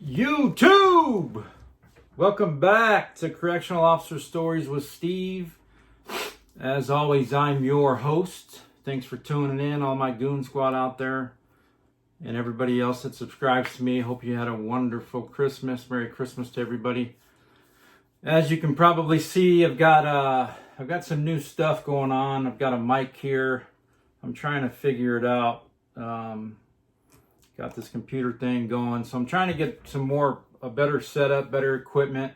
YouTube! Welcome back to Correctional Officer Stories with Steve. As always, I'm your host. Thanks for tuning in, all my goon squad out there, and everybody else that subscribes to me. Hope you had a wonderful Christmas. Merry Christmas to everybody. As you can probably see, I've got some new stuff going on. I've got a mic here. I'm trying to figure it out. Got this computer thing going, so I'm trying to get a better setup, better equipment.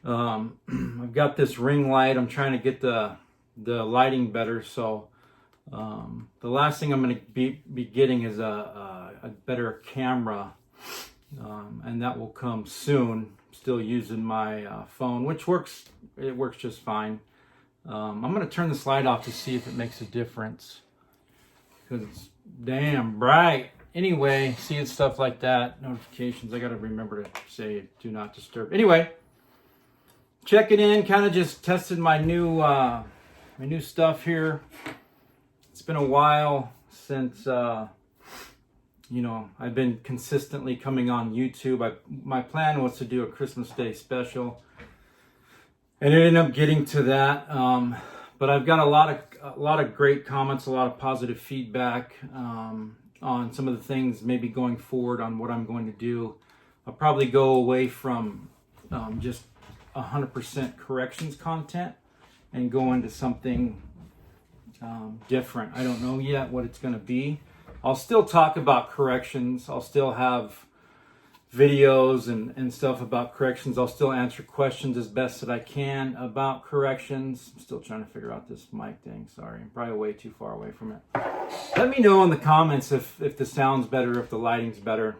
I've got this ring light. I'm trying to get the lighting better. So the last thing I'm going to be getting is a better camera, and that will come soon. Still using my phone, which works. It works just fine. I'm going to turn this light off to see if it makes a difference, because it's damn bright. Anyway, seeing stuff like that, notifications, I got to remember to say do not disturb. Anyway, checking in, kind of just tested my new stuff here. It's been a while since I've been consistently coming on YouTube. My plan was to do a Christmas Day special, and it ended up getting to that. But I've got a lot of great comments, a lot of positive feedback on some of the things maybe going forward on what I'm going to do. I'll probably go away from just 100% corrections content and go into something different. I don't know yet what it's going to be. I'll still talk about corrections. I'll still have videos and stuff about corrections. I'll still answer questions as best that I can about corrections. I'm still trying to figure out this mic thing. Sorry, I'm probably way too far away from it. Let me know in the comments if the sound's better, if the lighting's better.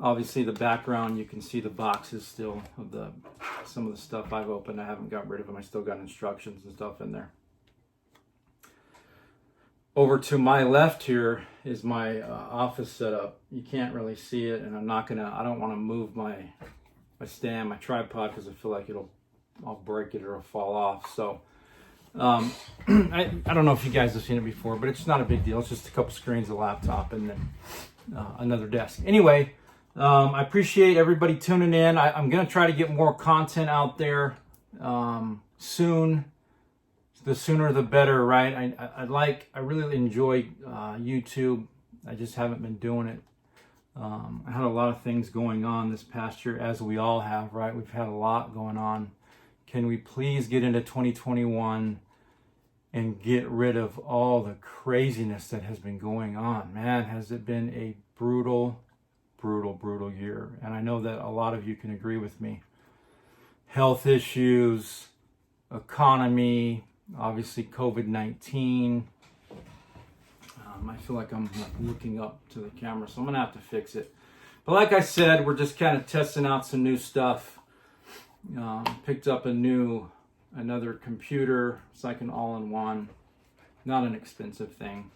Obviously the background, you can see the boxes still of some of the stuff I've opened. I haven't got rid of them. I still got instructions and stuff in there. Over to my left here is my office setup. You can't really see it, and I don't want to move my stand, my tripod, because I feel like I'll break it or it'll fall off. So I don't know if you guys have seen it before, but it's not a big deal. It's just a couple screens, a laptop, and then another desk. Anyway, I appreciate everybody tuning in. I'm going to try to get more content out there soon. The sooner the better, right? I really enjoy YouTube. I just haven't been doing it. I had a lot of things going on this past year, as we all have, right? We've had a lot going on. Can we please get into 2021 and get rid of all the craziness that has been going on? Man, has it been a brutal, brutal, brutal year. And I know that a lot of you can agree with me. Health issues, economy, obviously COVID-19. I feel like I'm looking up to the camera, so I'm gonna have to fix it. But like I said, we're just kind of testing out some new stuff. Picked up another computer. It's like an all-in-one, not an expensive thing.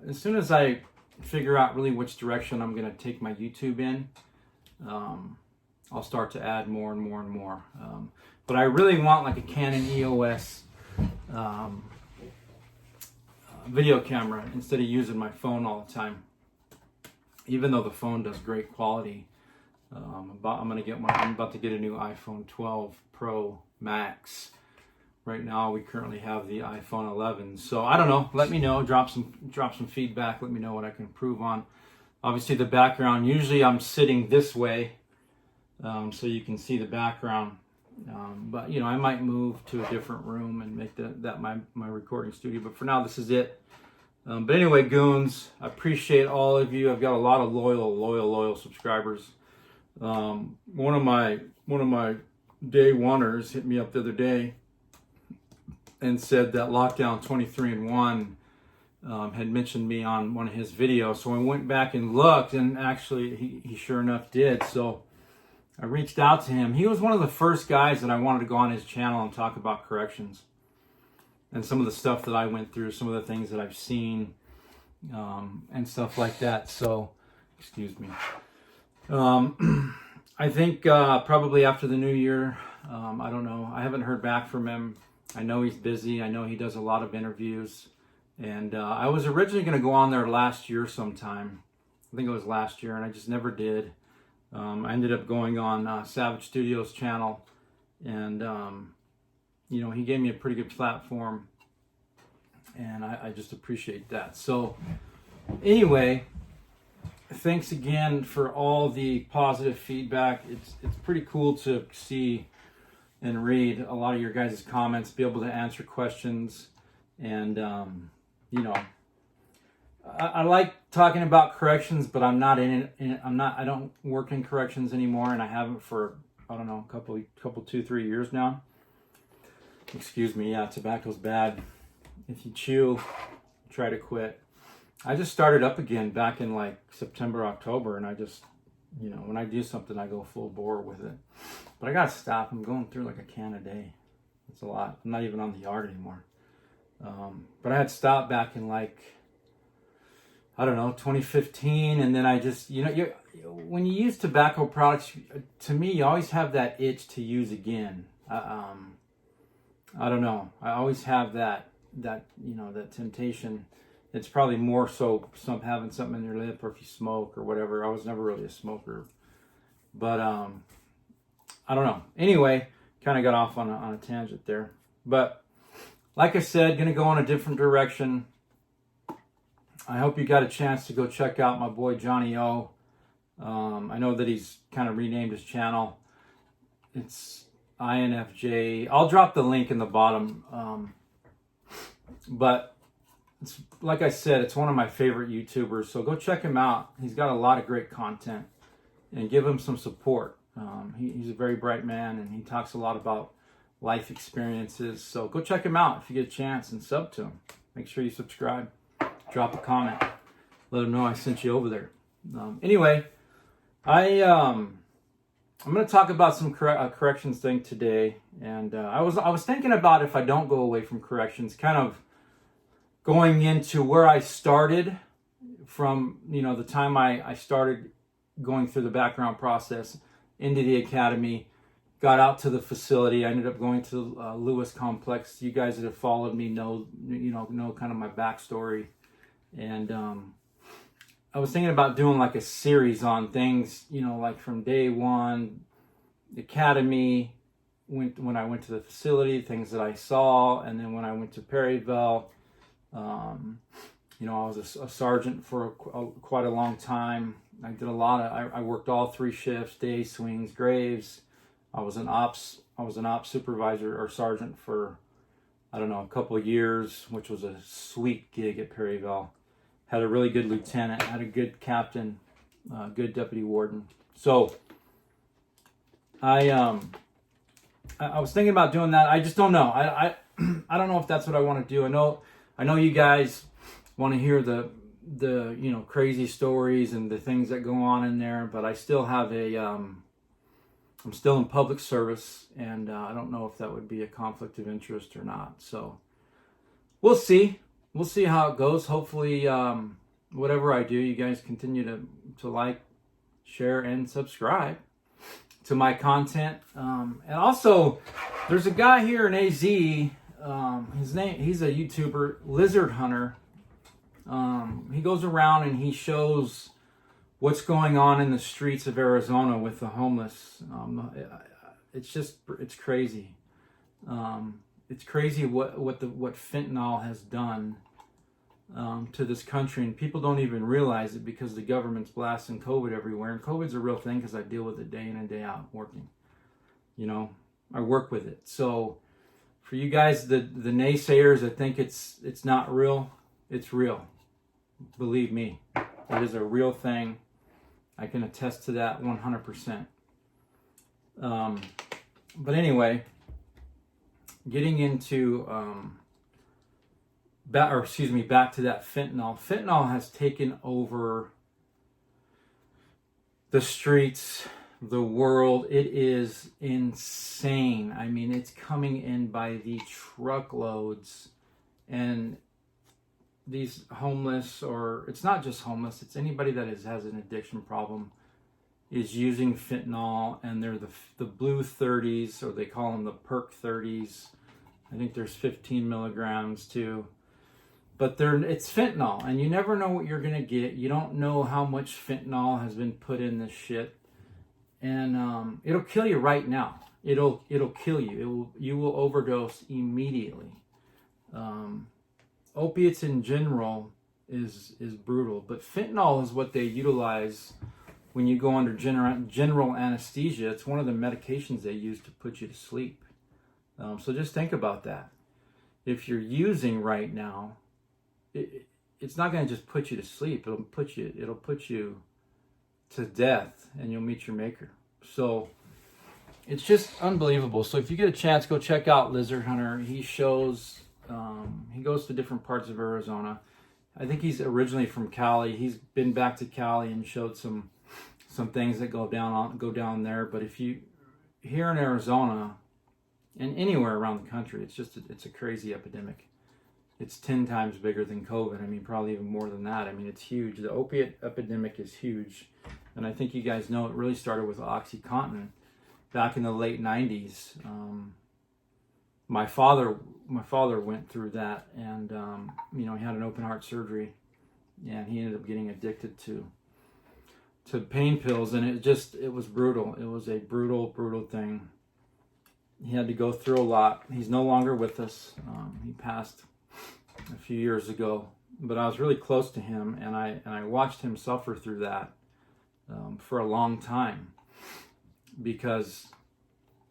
As soon as I figure out really which direction I'm gonna take my YouTube in, I'll start to add more and more and more. But I really want like a Canon EOS video camera instead of using my phone all the time. Even though the phone does great quality, I'm about to get a new iPhone 12 Pro Max. Right now we currently have the iPhone 11. So I don't know. Let me know. Drop some feedback. Let me know what I can improve on. Obviously the background. Usually I'm sitting this way, so you can see the background. But I might move to a different room and make that my recording studio. But for now, this is it. But anyway, goons, I appreciate all of you. I've got a lot of loyal subscribers. One of my day oneers hit me up the other day and said that Lockdown 23-1 had mentioned me on one of his videos. So I went back and looked, and actually he sure enough did. So I reached out to him. He was one of the first guys that I wanted to go on his channel and talk about corrections and some of the stuff that I went through, some of the things that I've seen, and stuff like that. So, excuse me. I think probably after the new year, I don't know. I haven't heard back from him. I know he's busy. I know he does a lot of interviews. And I was originally going to go on there last year sometime I think it was last year, and I just never did. I ended up going on Savage Studios' channel, and you know, he gave me a pretty good platform, and I just appreciate that. So anyway, thanks again for all the positive feedback. It's pretty cool to see and read a lot of your guys' comments, be able to answer questions, and you know, I like talking about corrections, but I'm not in it. I don't work in corrections anymore, and I haven't for, I don't know, a couple 2-3 years now. Excuse me. Yeah, tobacco's bad. If you chew, try to quit. I just started up again back in like September, October, and I just, you know, when I do something, I go full bore with it. But I gotta stop. I'm going through like a can a day. That's a lot. I'm not even on the yard anymore. But I had stopped back in like, I don't know, 2015, and then I just, you know, when you use tobacco products, to me, you always have that itch to use again. I don't know. I always have that you know, that temptation. It's probably more so having something in your lip, or if you smoke or whatever. I was never really a smoker, but I don't know. Anyway, kind of got off on a tangent there, but like I said, gonna go in a different direction. I hope you got a chance to go check out my boy JohnnyO. I know that he's kind of renamed his channel. It's INFJ. I'll drop the link in the bottom. But it's, like I said, it's one of my favorite YouTubers. So go check him out. He's got a lot of great content, and give him some support. He's a very bright man, and he talks a lot about life experiences. So go check him out if you get a chance, and sub to him. Make sure you subscribe. Drop a comment. Let him know I sent you over there. Anyway, I'm going to talk about some corrections thing today, and I was thinking about, if I don't go away from corrections, kind of going into where I started from, you know, the time I started going through the background process into the academy, got out to the facility. I ended up going to Lewis Complex. You guys that have followed me know kind of my backstory. And I was thinking about doing like a series on things, you know, like from day one, the academy, when I went to the facility, things that I saw, and then when I went to Perryville, you know, I was a sergeant for quite a long time. I did a lot of, I worked all 3 shifts, days, swings, graves. I was an ops supervisor or sergeant for, I don't know, a couple of years, which was a sweet gig at Perryville. Had a really good lieutenant, had a good captain, good deputy warden. So I was thinking about doing that. I just don't know. I don't know if that's what I want to do. I know you guys want to hear the you know, crazy stories and the things that go on in there, but I still have I'm still in public service, and I don't know if that would be a conflict of interest or not. So we'll see. We'll see how it goes. Hopefully, whatever I do, you guys continue to like, share, and subscribe to my content. And also, there's a guy here in AZ. He's a YouTuber, Lizard Hunter. He goes around and he shows what's going on in the streets of Arizona with the homeless. It's crazy. It's crazy what fentanyl has done to this country, and people don't even realize it because the government's blasting COVID everywhere. And COVID's a real thing because I deal with it day in and day out working. You know, I work with it. So for you guys, the naysayers that think it's not real, it's real. Believe me, it is a real thing. I can attest to that 100%. But anyway, getting into back to that fentanyl. Fentanyl has taken over the streets, the world. It is insane. I mean, it's coming in by the truckloads, and these homeless, or it's not just homeless, it's anybody that has an addiction problem, is using fentanyl, and they're the blue 30s, or they call them the perk 30s. I think there's 15 milligrams too. but it's fentanyl, and you never know what you're gonna get. You don't know how much fentanyl has been put in this shit, and it'll kill you right now. It'll kill you. You will overdose immediately. Opiates in general is brutal, but fentanyl is what they utilize when you go under general anesthesia. It's one of the medications they use to put you to sleep. So just think about that. If you're using right now, it's not going to just put you to sleep. It'll put you to death, and you'll meet your maker. So it's just unbelievable. So if you get a chance, go check out Lizard Hunter. He shows, he goes to different parts of Arizona. I think he's originally from Cali. He's been back to Cali and showed some things that go down there. But if you here in Arizona and anywhere around the country, it's a crazy epidemic. It's 10 times bigger than COVID. I mean, probably even more than that. I mean, it's huge. The opiate epidemic is huge. And I think you guys know it really started with OxyContin back in the late 90s. My father went through that, and he had an open heart surgery, and he ended up getting addicted to pain pills, and it was brutal. It was a brutal thing. He had to go through a lot. He's no longer with us. He passed a few years ago, but I was really close to him, and I watched him suffer through that for a long time, because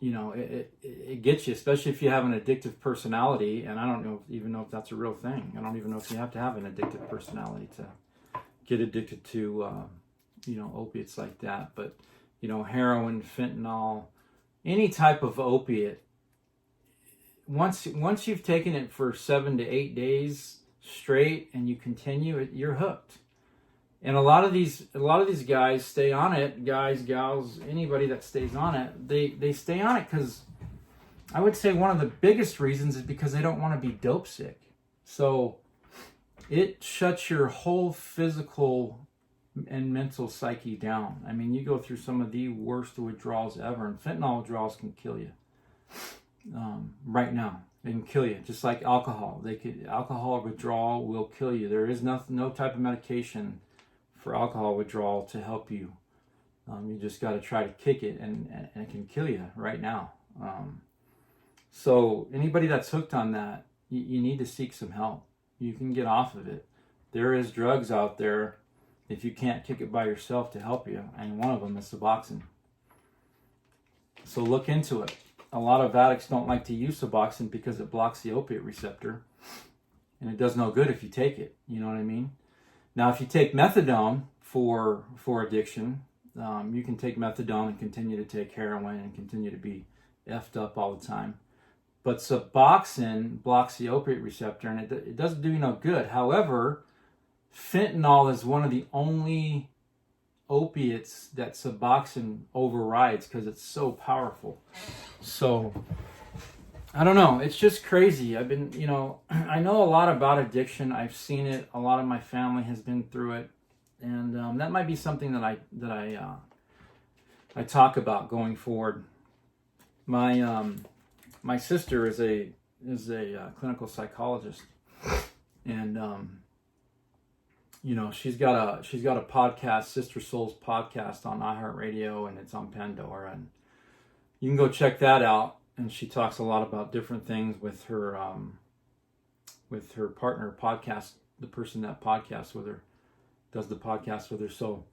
it gets you, especially if you have an addictive personality. And I don't even know if that's a real thing. I don't even know if you have to have an addictive personality to get addicted to opiates like that. But heroin, fentanyl, any type of opiate, once you've taken it for 7 to 8 days straight and you continue it, you're hooked. And a lot of these guys stay on it, guys, gals, anybody that stays on it, they stay on it because I would say one of the biggest reasons is because they don't want to be dope sick. So it shuts your whole physical and mental psyche down. I mean, you go through some of the worst withdrawals ever, and fentanyl withdrawals can kill you. Right now, they can kill you, just like alcohol. Alcohol withdrawal will kill you. There is no type of medication for alcohol withdrawal to help you. You just got to try to kick it, and it can kill you right now. So anybody that's hooked on that, you need to seek some help. You can get off of it. There is drugs out there if you can't kick it by yourself to help you, and one of them is Suboxone. So look into it. A lot of addicts don't like to use Suboxone because it blocks the opiate receptor, and it does no good if you take it. You know what I mean? Now, if you take methadone for addiction, you can take methadone and continue to take heroin and continue to be effed up all the time. But Suboxone blocks the opiate receptor, and it doesn't do you no good. However, fentanyl is one of the only opiates that Suboxone overrides because it's so powerful. So I don't know. It's just crazy. I've been, I know a lot about addiction. I've seen it. A lot of my family has been through it, and that might be something that I talk about going forward. My sister is a clinical psychologist, and she's got a podcast, Sister Souls podcast, on iHeartRadio, and it's on Pandora, and you can go check that out. And she talks a lot about different things with her partner podcast, the person that podcasts with her, does the podcast with her. So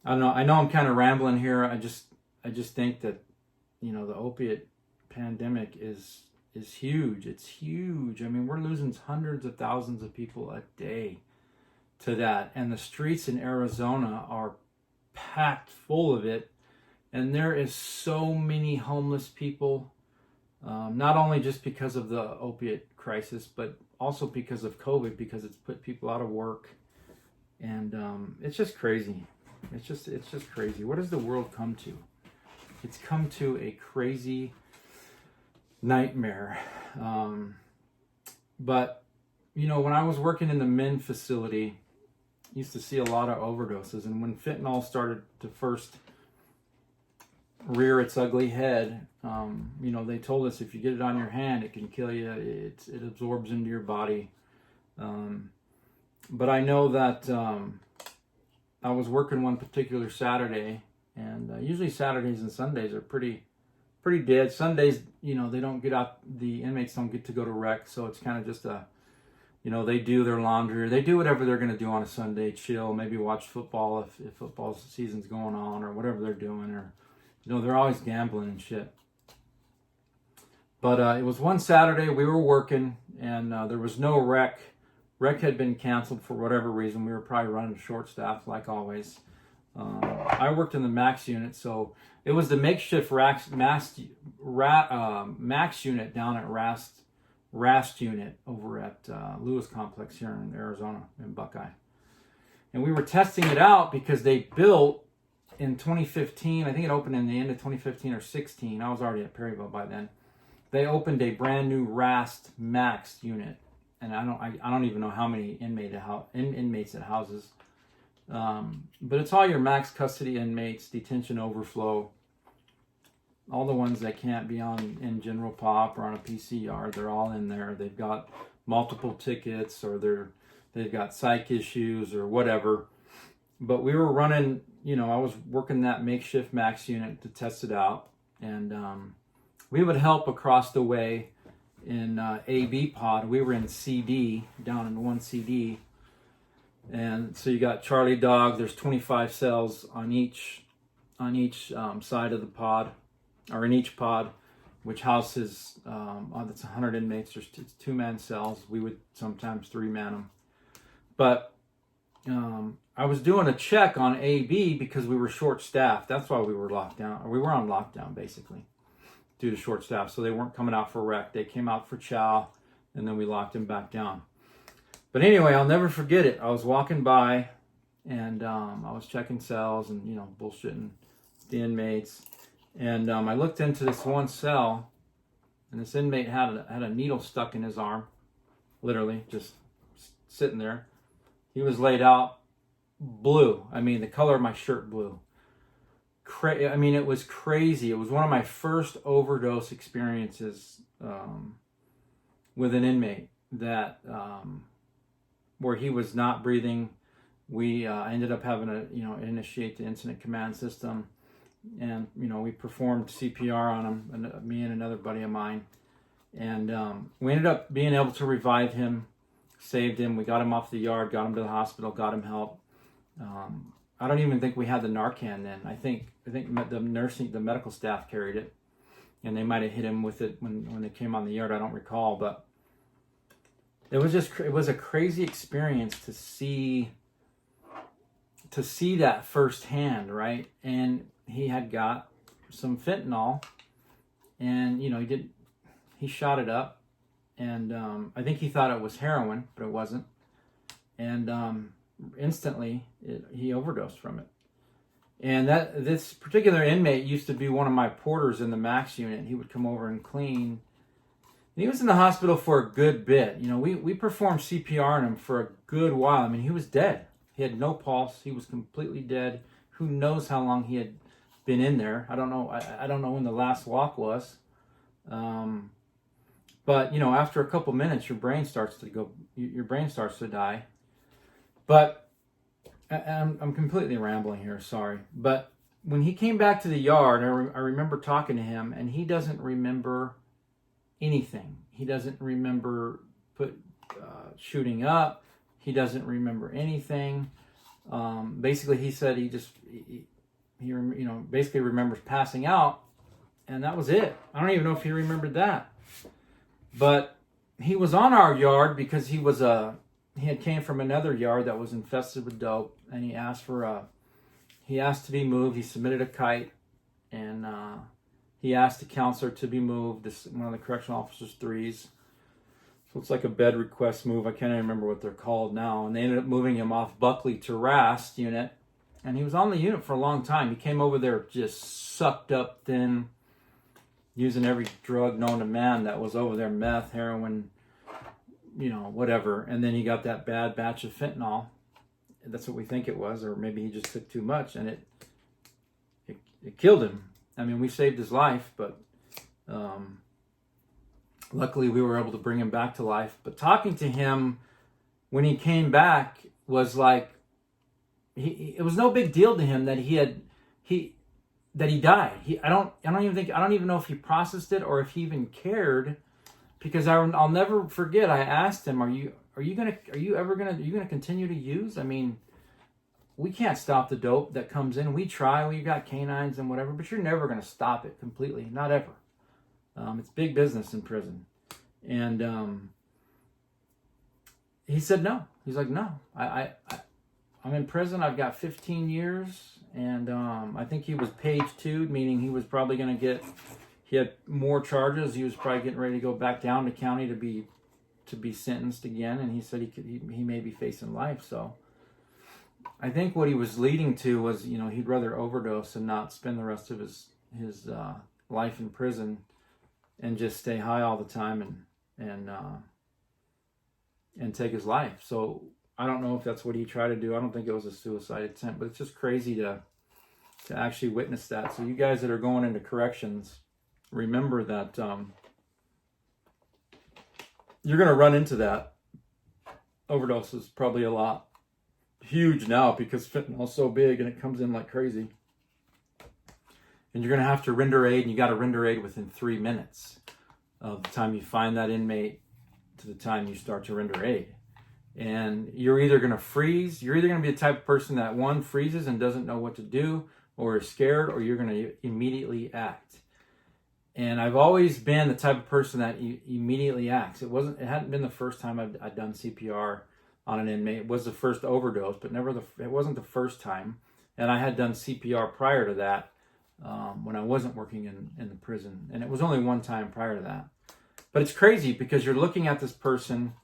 I know I'm kind of rambling here. I just think that the opiate pandemic is huge. It's huge. I mean, we're losing hundreds of thousands of people a day to that, and the streets in Arizona are packed full of it, and there is so many homeless people. Not only just because of the opiate crisis, but also because of COVID, because it's put people out of work, and it's just crazy. It's just crazy. What has the world come to? It's come to a crazy nightmare. But when I was working in the men facility, I used to see a lot of overdoses, and when fentanyl started to first rear its ugly head, they told us if you get it on your hand, it can kill you. It absorbs into your body. But I know that I was working one particular Saturday, and usually Saturdays and Sundays are pretty dead. Sundays, you know, they don't get out, the inmates don't get to go to rec, so it's kind of just a, you know, they do their laundry, or they do whatever they're going to do on a Sunday, chill, maybe watch football if football season's going on, or whatever they're doing, or, you know, they're always gambling and shit. But it was one Saturday, we were working, and there was no rec. Rec had been canceled for whatever reason. We were probably running short staffed like always. I worked in the max unit, so it was the makeshift max unit down at Rast unit over at Lewis Complex here in Arizona, in Buckeye. And we were testing it out because they built in 2015, I think it opened in the end of 2015 or 16. I was already at Perryville by then. They opened a brand new Rast Max unit, and I don't even know how many inmates it houses. But it's all your max custody inmates, detention overflow, all the ones that can't be in general pop or on a PCR. They're all in there. They've got multiple tickets, or they've got psych issues or whatever. But we were running, you know, I was working that makeshift max unit to test it out, and we would help across the way in AB pod. We were in CD, down in 1 CD. And so you got Charlie Dog. There's 25 cells on each side of the pod, or in each pod, which houses that's 100 inmates. There's 2-man cells. We would sometimes 3-man them. But I was doing a check on AB because we were short staffed. That's why we were locked down. Or we were on lockdown basically, due to short staff. So they weren't coming out for rec. They came out for chow, and then we locked them back down. But anyway, I'll never forget it. I was walking by, and I was checking cells and, you know, bullshitting the inmates. And I looked into this one cell, and this inmate had a needle stuck in his arm, literally just sitting there. He was laid out blue. I mean, the color of my shirt blue. I mean, it was crazy. It was one of my first overdose experiences with an inmate that where he was not breathing. We ended up having to, you know, initiate the incident command system, and, you know, we performed CPR on him, and me and another buddy of mine, and we ended up being able to revive him, saved him. We got him off the yard, got him to the hospital, got him help. I don't even think we had the Narcan then. I think the medical staff carried it, and they might have hit him with it when they came on the yard. I don't recall, but it was a crazy experience to see that firsthand, right? And he had got some fentanyl, and, you know, he shot it up, and I think he thought it was heroin, but it wasn't, and instantly he overdosed from it. And this particular inmate used to be one of my porters in the max unit. He would come over and clean. And he was in the hospital for a good bit. You know, we performed CPR on him for a good while. I mean, he was dead. He had no pulse. He was completely dead. Who knows how long he had been in there? I don't know. I don't know when the last walk was. But, you know, after a couple minutes, your brain starts to die. But I'm completely rambling here. Sorry. But when he came back to the yard, I remember talking to him, and he doesn't remember anything. He doesn't remember shooting up. He doesn't remember anything. Basically, he said he basically remembers passing out, and that was it. I don't even know if he remembered that. But he was on our yard because he had came from another yard that was infested with dope, and he asked to be moved. He submitted a kite, and he asked the counselor to be moved. This one of the correctional officers' 3s. So it's like a bed request move. I can't even remember what they're called now. And they ended up moving him off Buckley to Rast unit. And he was on the unit for a long time. He came over there just sucked up thin, using every drug known to man that was over there, meth, heroin, you know, whatever. And then he got that bad batch of fentanyl. That's what we think it was, or maybe he just took too much, and it killed him. I mean, we saved his life, but luckily we were able to bring him back to life. But talking to him when he came back was like, it was no big deal to him that he died. I don't even know if he processed it or if he even cared, because I'll never forget. I asked him, are you ever gonna continue to use? I mean, we can't stop the dope that comes in. We try. We got canines and whatever, but you're never gonna stop it completely. Not ever. It's big business in prison. And he said no. He's like, no, I'm in prison. I've got 15 years, and I think he was page 2, meaning he was probably going to he had more charges. He was probably getting ready to go back down to county to be sentenced again, and he said he may be facing life. So I think what he was leading to was, he'd rather overdose and not spend the rest of his life in prison and just stay high all the time and take his life. So I don't know if that's what he tried to do. I don't think it was a suicide attempt, but it's just crazy to actually witness that. So you guys that are going into corrections, remember that you're going to run into that. Overdose is probably a lot huge now because fentanyl's so big and it comes in like crazy. And you're going to have to render aid, and you got to render aid within 3 minutes of the time you find that inmate to the time you start to render aid. And you're either going to freeze, you're either going to be the type of person that, one, freezes and doesn't know what to do, or is scared, or you're going to immediately act. And I've always been the type of person that immediately acts. It hadn't been the first time I'd done CPR on an inmate. It was the first overdose, but it wasn't the first time. And I had done CPR prior to that when I wasn't working in the prison. And it was only one time prior to that. But it's crazy because you're looking at this person.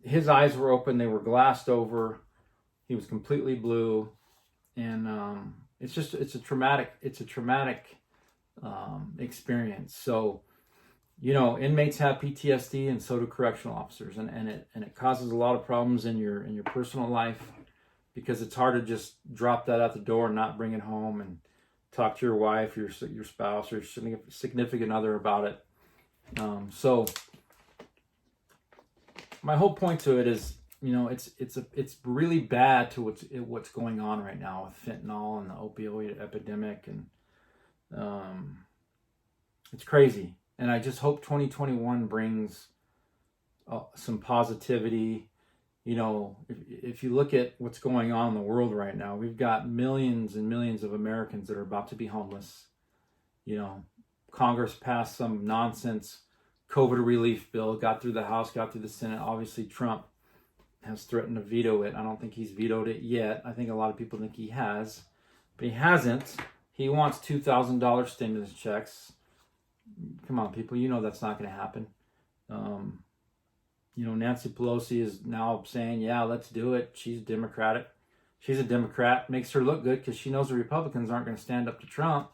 His eyes were open. They were glassed over. He was completely blue. And it's a traumatic experience. So, inmates have PTSD, and so do correctional officers. And it causes a lot of problems in your personal life, because it's hard to just drop that out the door and not bring it home and talk to your wife, your spouse, or your significant other about it. So my whole point to it is, it's really bad to what's going on right now with fentanyl and the opioid epidemic, and it's crazy. And I just hope 2021 brings some positivity. If you look at what's going on in the world right now, we've got millions and millions of Americans that are about to be homeless. Congress passed some nonsense COVID relief bill, got through the House, got through the Senate. Obviously, Trump has threatened to veto it. I don't think he's vetoed it yet. I think a lot of people think he has, but he hasn't. He wants $2,000 stimulus checks. Come on, people, that's not going to happen. Nancy Pelosi is now saying, yeah, let's do it. She's Democratic. She's a Democrat. Makes her look good because she knows the Republicans aren't going to stand up to Trump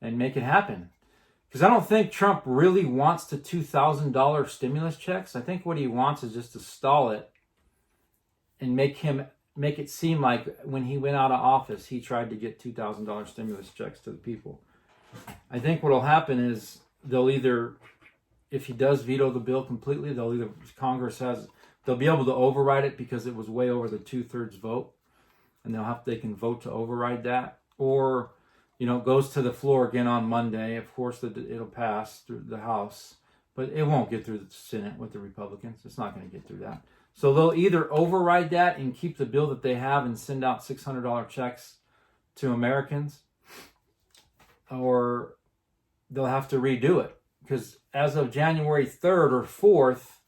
and make it happen. Because I don't think Trump really wants the $2,000 stimulus checks. I think what he wants is just to stall it and make it seem like when he went out of office, he tried to get $2,000 stimulus checks to the people. I think what will happen is they'll either, if he does veto the bill completely, they'll be able to override it because it was way over the 2/3 vote, and they can vote to override that, or it goes to the floor again on Monday. Of course, it'll pass through the House, but it won't get through the Senate with the Republicans. It's not going to get through that. So they'll either override that and keep the bill that they have and send out $600 checks to Americans, or they'll have to redo it. Because as of January 3rd or 4th,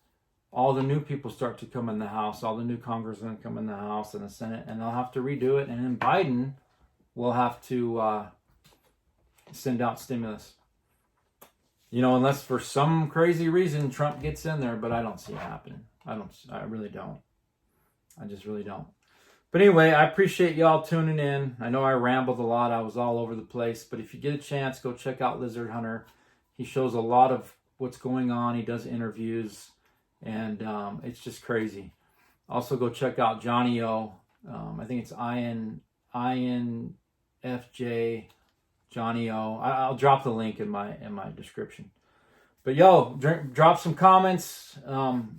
all the new people start to come in the House. All the new congressmen come in the House and the Senate, and they'll have to redo it. And then Biden will have to send out stimulus. Unless for some crazy reason Trump gets in there, but I don't see it happening. I really don't. I just really don't. But anyway, I appreciate y'all tuning in. I know I rambled a lot. I was all over the place. But if you get a chance, go check out Lizard Hunter. He shows a lot of what's going on. He does interviews. And it's just crazy. Also, go check out JohnnyO. I think it's INFJ JohnnyO. I'll drop the link in my description. But yo, drop some comments.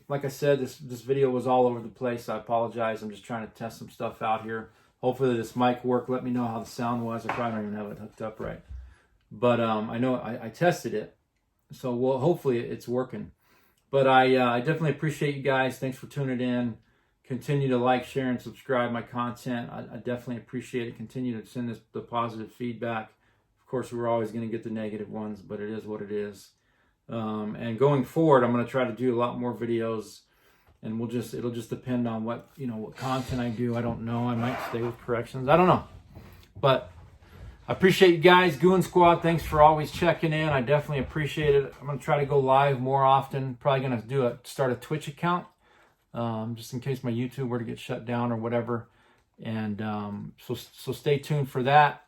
Like I said, this video was all over the place. I apologize. I'm just trying to test some stuff out here. Hopefully this mic worked. Let me know how the sound was. I probably don't even have it hooked up right. But I know I tested it. So hopefully it's working. But I definitely appreciate you guys. Thanks for tuning in. Continue to like, share, and subscribe my content. I definitely appreciate it. Continue to send the positive feedback. Of course, we're always going to get the negative ones, but it is what it is. And going forward, I'm going to try to do a lot more videos, and it'll just depend on what content I do. I don't know. I might stay with corrections. I don't know. But I appreciate you guys. Goon Squad, thanks for always checking in. I definitely appreciate it. I'm going to try to go live more often. Probably going to start a Twitch account, just in case my YouTube were to get shut down or whatever. And so stay tuned for that.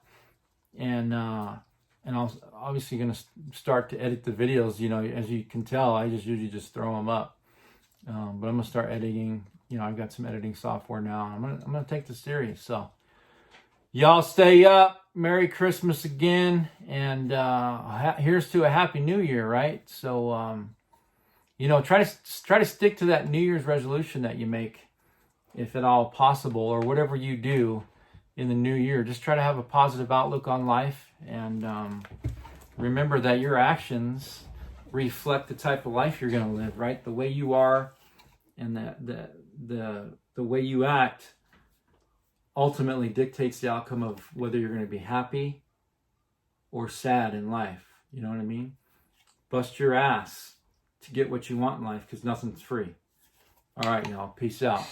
And I'm obviously going to start to edit the videos. As you can tell, I usually just throw them up. But I'm going to start editing. I've got some editing software now. I'm going to take this serious. So y'all stay up. Merry Christmas again. And here's to a Happy New Year, right? So, try to stick to that New Year's resolution that you make, if at all possible, or whatever you do in the new year. Just try to have a positive outlook on life, and remember that your actions reflect the type of life you're going to live, right? The way you are and the way you act ultimately dictates the outcome of whether you're going to be happy or sad in life. You know what I mean? Bust your ass to get what you want in life, because nothing's free. All right, y'all. Peace out.